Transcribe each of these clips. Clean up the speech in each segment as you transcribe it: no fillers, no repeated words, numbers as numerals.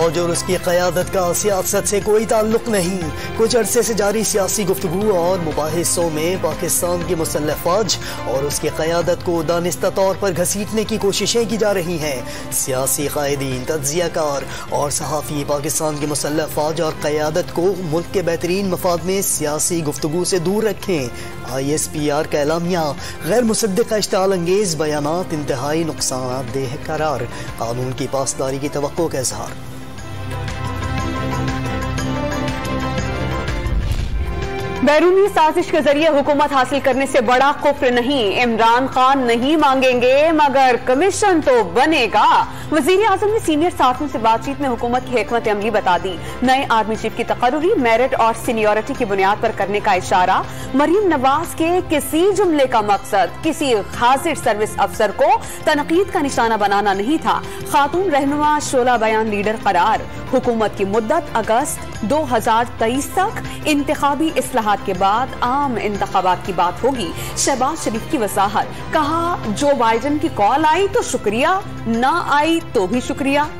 फौज और उसकी क़यादत का सियासत से कोई ताल्लुक नहीं। कुछ अरसे से जारी सियासी गुफ्तगू और मुबाहिसों में पाकिस्तान की मुसल्लह फौज और उसकी क़यादत को दानिस्ता तौर पर घसीटने की कोशिशें की जा रही हैं। सियासी कायदीन, तज्ज़ियाकार और सहाफ़ी पाकिस्तान की मुसल्लह फौज और क़यादत को मुल्क के बेहतरीन मफाद में सियासी गुफ्तगू से दूर रखें। ISPR का एलामिया, गैर मुसद्दिक़ इश्तिआल अंगेज़ बयानात इंतहाई नुक़सानदेह करार, कानून की पासदारी की तवक्को का इज़हार। बैरूनी साजिश के जरिए हुकूमत हासिल करने से बड़ा कुफ्र नहीं, इमरान खान नहीं मांगेंगे मगर कमीशन तो बनेगा। वजीर आजम ने सीनियर साथियों से बातचीत में हुकूमत की हिकमत अमली बता दी। नए आर्मी चीफ की तकर्रुरी मेरिट और सीनियोरिटी की बुनियाद पर करने का इशारा। मरीम नवाज के किसी जुमले का मकसद किसी हाजिर सर्विस अफसर को तनकीद का निशाना बनाना नहीं था। खातून रहनुमा शोला बयान लीडर करार। हुकूमत की मुद्दत अगस्त 2023 तक, इंतखाबी इस्लाहात के बाद आम इंतखाबात की बात होगी। शहबाज शरीफ की वजाहत, कहा जो बाइडेन की कॉल आई तो शुक्रिया, ना आई तो भी शुक्रिया।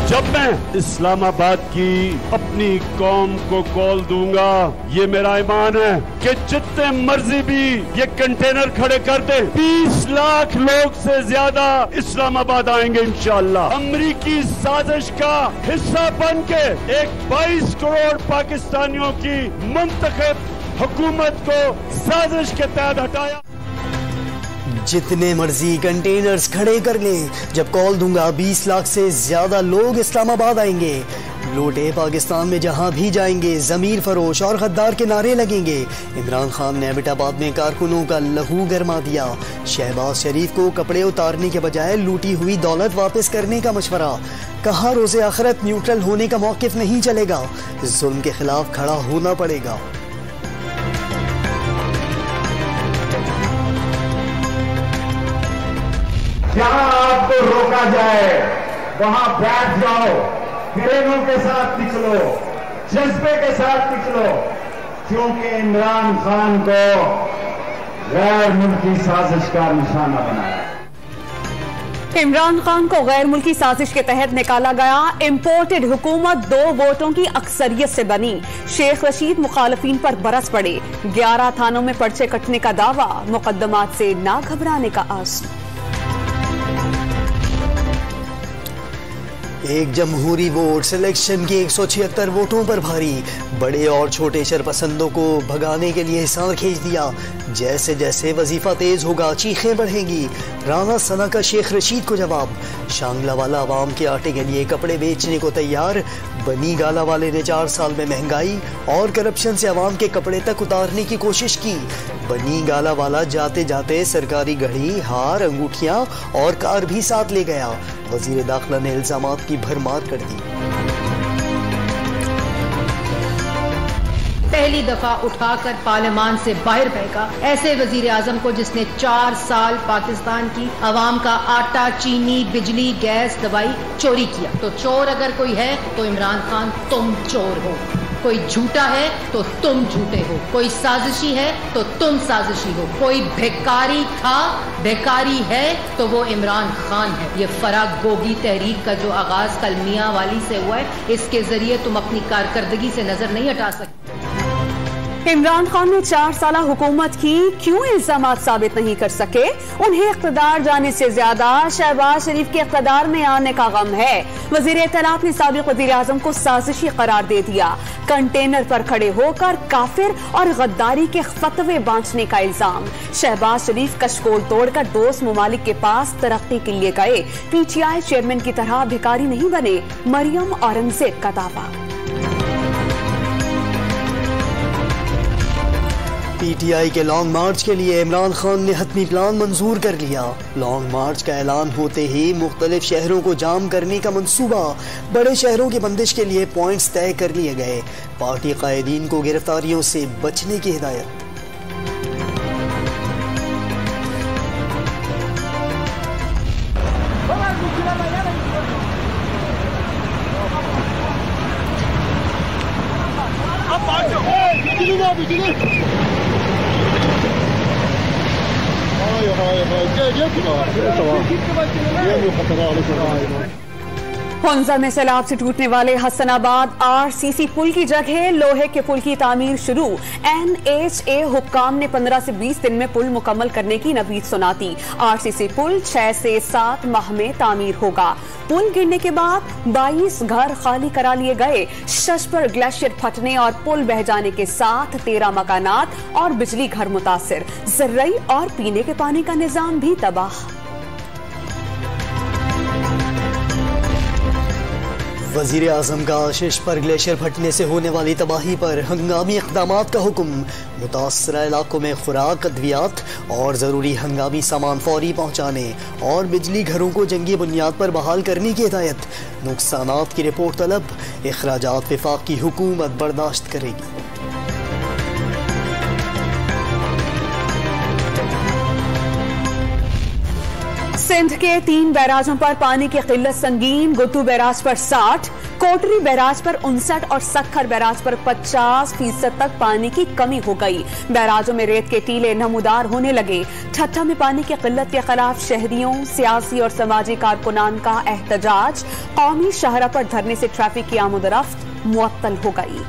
जब मैं इस्लामाबाद की अपनी कौम को कॉल दूंगा, ये मेरा ईमान है कि जितने मर्जी भी ये कंटेनर खड़े कर दे, 20 लाख लोग से ज्यादा इस्लामाबाद आएंगे इंशाअल्लाह। अमरीकी साजिश का हिस्सा बन के एक 22 करोड़ पाकिस्तानियों की मुंतखब हुकूमत को साजिश के तहत हटाया। जितने मर्जी कंटेनर्स खड़े कर ले, जब कॉल दूंगा 20 लाख से ज्यादा लोग इस्लामाबाद आएंगे। लूटे पाकिस्तान में जहां भी जाएंगे जमीर फरोश और गद्दार के नारे लगेंगे। इमरान खान ने एबटाबाद में कारकुनों का लहू गरमा दिया। शहबाज शरीफ को कपड़े उतारने के बजाय लूटी हुई दौलत वापस करने का मशवरा। कहा रोज़े आखिरत न्यूट्रल होने का मौकिफ नहीं चलेगा, जुल्म के खिलाफ खड़ा होना पड़ेगा। जहां आपको रोका जाए वहां बैठ जाओ, हिरणों के साथ निकलो, जज्बे के साथ निकलो, क्योंकि इमरान खान को गैर मुल्की साजिश का निशाना बनाया। इमरान खान को गैर मुल्की साजिश के तहत निकाला गया। इम्पोर्टेड हुकूमत 2 वोटों की अक्सरियत से बनी। शेख रशीद मुखालफीन पर बरस पड़े। 11 थानों में पर्चे कटने का दावा, मुकदमात से ना घबराने का आज़म। एक जमहूरी वोट सिलेक्शन के 176 वोटों पर भारी। बड़े और छोटे शरपसंदों को भगाने के लिए हिसार खींच दिया। जैसे जैसे वजीफा तेज होगा चीखें बढ़ेंगी। राना सना का शेख रशीद को जवाब। शांगला वाला आवाम के आटे के लिए कपड़े बेचने को तैयार। बनी गाला वाले ने 4 साल में महंगाई और करप्शन से आवाम के कपड़े तक उतारने की कोशिश की। बनी गाला वाला जाते जाते सरकारी घड़ी, हार, अंगूठियां और कार भी साथ ले गया। वजीर दाखिला ने इल्जामात की भरमार कर दी। पहली दफा उठाकर पार्लियामान से बाहर फेंका ऐसे वजीर आजम को जिसने 4 साल पाकिस्तान की आवाम का आटा, चीनी, बिजली, गैस, दवाई चोरी किया। तो चोर अगर कोई है तो इमरान खान तुम चोर हो। कोई झूठा है तो तुम झूठे हो। कोई साजिशी है तो तुम साजिशी हो। कोई भिखारी था, भिखारी है तो वो इमरान खान है। ये फराग गोगी तहरीक का जो आगाज कल मियां वाली से हुआ है, इसके जरिए तुम अपनी कारकर्दगी से नजर नहीं हटा सकते। इमरान खान ने 4 साल हुकूमत की, क्यों इल्जामात साबित नहीं कर सके? उन्हें इख्तिदार जाने से ज्यादा शहबाज शरीफ के इख्तिदार में आने का गम है। वजीर इत्तलाफ ने साबिक वजीर आजम को साजिशी करार दे दिया। कंटेनर पर खड़े होकर काफिर और गद्दारी के फतवे बांटने का इल्जाम। शहबाज शरीफ कशकोल तोड़कर दोस्त ममालिक के पास तरक्की के लिए गए। PTI चेयरमैन की तरह भिखारी नहीं बने, मरियम औरंगजेब का दावा। PTI के लॉन्ग मार्च के लिए इमरान खान ने हतमी प्लान मंजूर कर लिया। लॉन्ग मार्च का ऐलान होते ही मुख्तलिफ शहरों को जाम करने का मंसूबा। बड़े शहरों की बंदिश के लिए पॉइंट्स तय कर लिए गए। पार्टी कायदीन को गिरफ्तारियों से बचने की हिदायत। हुंजा में सैलाब से टूटने वाले हसनाबाद आरसीसी पुल की जगह लोहे के पुल की तामीर शुरू। NHA हुक्काम ने 15 से 20 दिन में पुल मुकम्मल करने की नवीद सुनाती। आरसीसी पुल 6 से 7 माह में तामीर होगा। पुल गिरने के बाद 22 घर खाली करा लिए गए। शशपर ग्लेशियर फटने और पुल बह जाने के साथ 13 मकानात और बिजली घर मुतासिर। जर्रई और पीने के पानी का निजाम भी तबाह। वजीर आजम का शशपर ग्लेशियर फटने से होने वाली तबाही पर हंगामी इक़दामात का हुक्म। मुतासरा इलाकों में खुराक, अद्वियात और ज़रूरी हंगामी सामान फौरी पहुँचाने और बिजली घरों को जंगी बुनियाद पर बहाल करने की हिदायत। नुकसानात की रिपोर्ट तलब। इखराजात विफाक की हुकूमत बर्दाश्त करेगी। सिंध के 3 बैराजों पर पानी की किल्लत संगीन। गुत्तू बैराज पर 60, कोटरी बैराज पर 59 और सक्खर बैराज पर 50% तक पानी की कमी हो गई। बैराजों में रेत के टीले नमूदार होने लगे। ठट्ठा में पानी की किल्लत के खिलाफ शहरियों, सियासी और समाजी कारकुनान का एहतजाज। कौमी शाहरा पर धरने से ट्रैफिक की आमदोरफ्त मुअत्तल हो गई।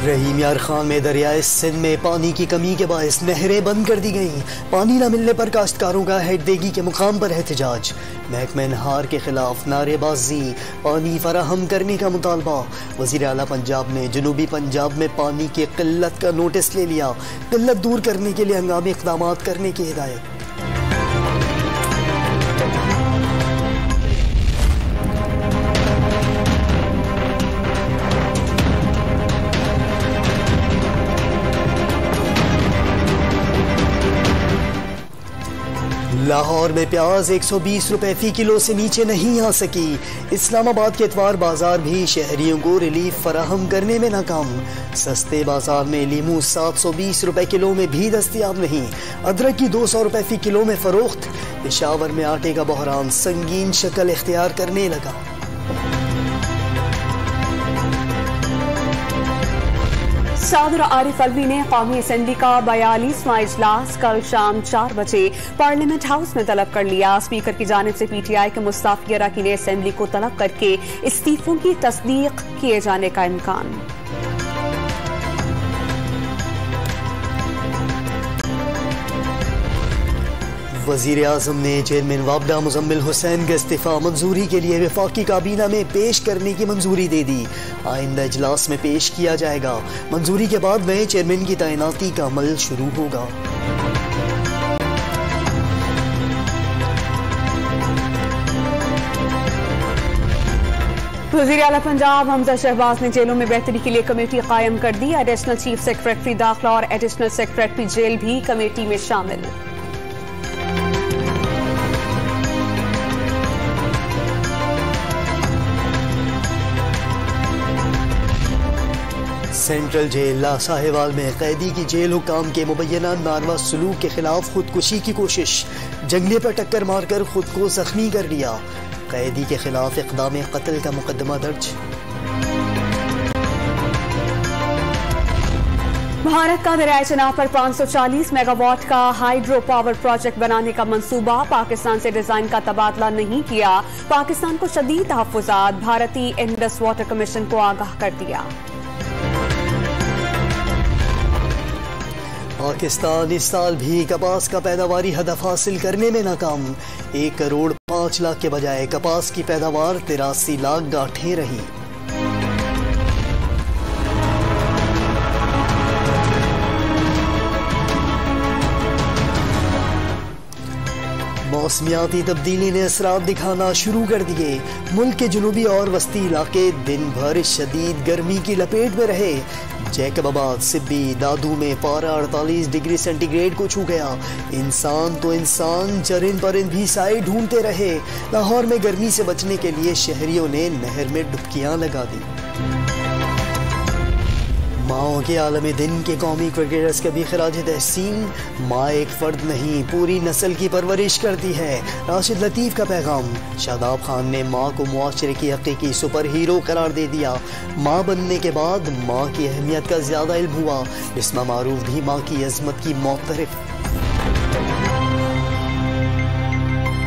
रहीम यार खान में दरियाए सिंध में पानी की कमी के बायस नहरें बंद कर दी गईं। पानी न मिलने पर काश्तकारों का हेडदेगी के मुकाम पर एहतजाज। महकमा नहार के खिलाफ नारेबाजी, पानी फराहम करने का मुतालबा। वज़ीर आला पंजाब ने जनूबी पंजाब में पानी की किल्लत का नोटिस ले लिया। किल्लत दूर करने के लिए हंगामी इक़दामात करने की हिदायत। लाहौर में प्याज 120 रुपए फी किलो से नीचे नहीं आ सकी। इस्लामाबाद के इतवार बाजार भी शहरियों को रिलीफ फराहम करने में नाकाम। सस्ते बाजार में लीमू 720 रुपए किलो में भी दस्तयाब नहीं। अदरक की 200 रुपए फी किलो में फरोख्त। पेशावर में आटे का बहरान संगीन शक्ल इख्तियार करने लगा। सदर आरिफ अलवी ने कौमी असम्बली का 42वां इजलास कल शाम 4 बजे पार्लियामेंट हाउस में तलब कर लिया। स्पीकर की जानिब से PTI के मुस्ताफी अरकान असम्बली को तलब करके इस्तीफों की तस्दीक किए जाने का इम्कान। वज़ीर आज़म ने चेयरमैन वापडा मुजम्मिल हुसैन का इस्तीफा मंजूरी के लिए वफाकी काबीना में पेश करने की मंजूरी दे दी। आइंदा इजलास में पेश किया जाएगा। मंजूरी के बाद नए चेयरमैन की तैनाती का अमल शुरू होगा। वज़ीर आला पंजाब हमजा शहबाज ने जेलों में बेहतरी के लिए कमेटी कायम कर दी। एडिशनल चीफ सेक्रेटरी दाखिला और एडिशनल सेक्रेटरी जेल भी कमेटी में शामिल। सेंट्रल जेल लासाहिवाल में कैदी की जेल हुकाम के मुबैना नारवा सलूक के खिलाफ खुदकुशी की कोशिश। जंगले पर टक्कर मारकर खुद को जख्मी कर लिया। कैदी के खिलाफ इक़दाम कत्ल का मुकदमा दर्ज। भारत का दरियाए चनाब पर 540 मेगावाट का हाइड्रो पावर प्रोजेक्ट बनाने का मंसूबा। पाकिस्तान से डिजाइन का तबादला नहीं किया। पाकिस्तान को शदीद तहफ़्फ़ुज़ात। भारतीय इंडस वाटर कमीशन को आगाह कर दिया। पाकिस्तान इस साल भी कपास का पैदावारी हदफ हासिल करने में नाकाम। 1 करोड़ 5 लाख के बजाय कपास की पैदावार 83 लाख गांठें रही। मौसमियाती तब्दीली ने असरात दिखाना शुरू कर दिए। मुल्क के जनूबी और वस्ती इलाके दिन भर शदीद गर्मी की लपेट में रहे। जैकबाबाद, सिब्बी, दादू में पारा 48 डिग्री सेंटीग्रेड को छू गया। इंसान तो इंसान, चरिंद परिंद भी साए ढूंढते रहे। लाहौर में गर्मी से बचने के लिए शहरियों ने नहर में डुबकियां लगा दी। माओ के आलमी दिन के कौमी क्रिकेटर्स का भी खराज तहसीन। माँ एक फर्द नहीं पूरी नस्ल की परवरिश करती है, राशिद लतीफ़ का पैगाम। शादाब खान ने माँ को मुआशरे की हकीकी सुपर हीरो करार दे दिया। माँ बनने के बाद माँ की अहमियत का ज़्यादा इल्म हुआ। बिस्मा मारूफ भी माँ की अजमत की मोतरफ।